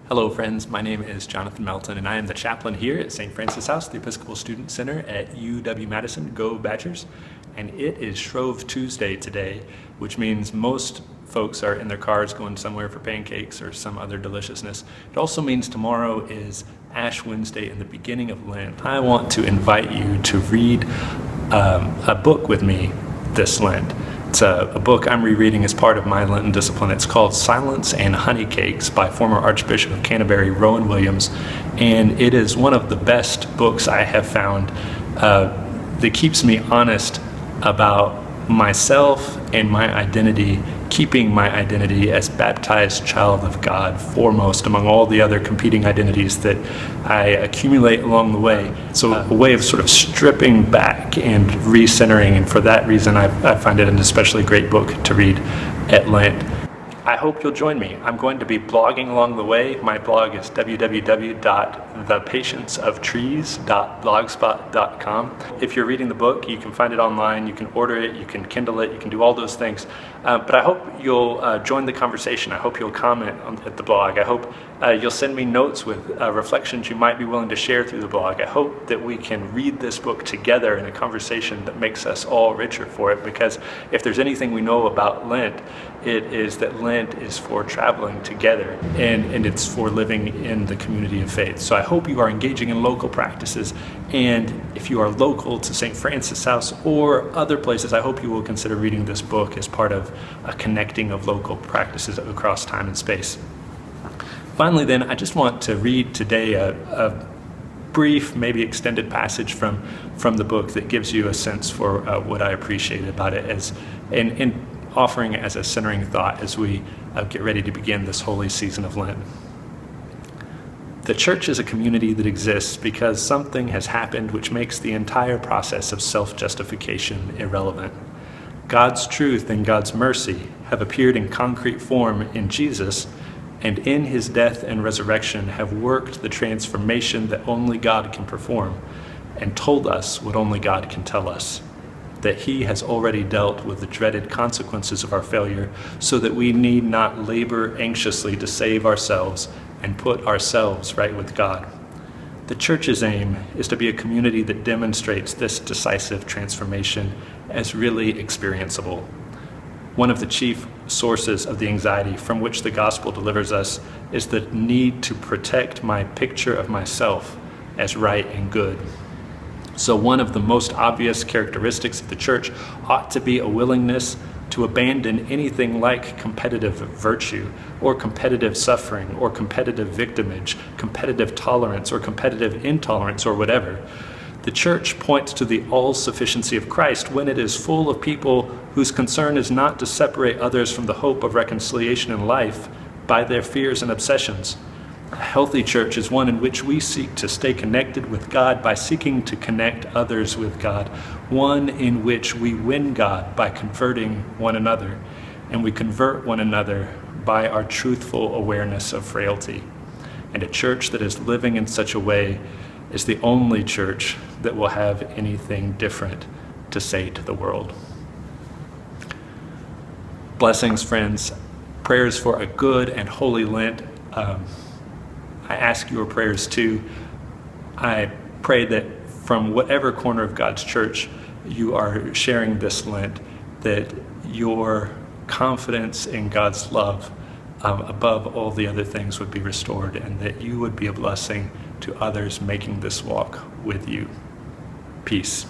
Hello friends, my name is Jonathan Melton and I am the chaplain here at St. Francis House, the Episcopal Student Center at UW-Madison. Go Badgers! And it is Shrove Tuesday today, which means most folks are in their cars going somewhere for pancakes or some other deliciousness. It also means tomorrow is Ash Wednesday and the beginning of Lent. I want to invite you to read a book with me this Lent. It's a book I'm rereading as part of my Lenten discipline. It's called Silence and Honey Cakes by former Archbishop of Canterbury, Rowan Williams. And it is one of the best books I have found that keeps me honest about myself and my identity, keeping my identity as baptized child of God foremost among all the other competing identities that I accumulate along the way. So a way of sort of stripping back and recentering, and for that reason I find it an especially great book to read at Lent. I hope you'll join me. I'm going to be blogging along the way. My blog is www.thepatienceoftrees.blogspot.com. If you're reading the book, you can find it online, you can order it, you can Kindle it, you can do all those things. But I hope you'll join the conversation. I hope you'll comment at the blog. I hope you'll send me notes with reflections you might be willing to share through the blog. I hope that we can read this book together in a conversation that makes us all richer for it, because if there's anything we know about Lent, it is that Lent is for traveling together and it's for living in the community of faith. So I hope you are engaging in local practices, and if you are local to St. Francis House or other places, I hope you will consider reading this book as part of a connecting of local practices across time and space. Finally then, I just want to read today a brief, maybe extended passage from the book that gives you a sense for what I appreciate about it, and offering it as a centering thought as we get ready to begin this holy season of Lent. The church is a community that exists because something has happened which makes the entire process of self-justification irrelevant. God's truth and God's mercy have appeared in concrete form in Jesus, and in his death and resurrection have worked the transformation that only God can perform, and told us what only God can tell us, that he has already dealt with the dreaded consequences of our failure, so that we need not labor anxiously to save ourselves and put ourselves right with God. The church's aim is to be a community that demonstrates this decisive transformation as really experienceable. One of the chief sources of the anxiety from which the gospel delivers us is the need to protect my picture of myself as right and good. So one of the most obvious characteristics of the church ought to be a willingness to abandon anything like competitive virtue or competitive suffering or competitive victimage, competitive tolerance or competitive intolerance or whatever. The church points to the all-sufficiency of Christ when it is full of people whose concern is not to separate others from the hope of reconciliation in life by their fears and obsessions. A healthy church is one in which we seek to stay connected with God by seeking to connect others with God, one in which we win God by converting one another, and we convert one another by our truthful awareness of frailty. And a church that is living in such a way is the only church that will have anything different to say to the world. Blessings, friends. Prayers for a good and holy Lent. I ask your prayers too. I pray that from whatever corner of God's church you are sharing this Lent, that your confidence in God's love above all the other things would be restored, and that you would be a blessing to others making this walk with you. Peace.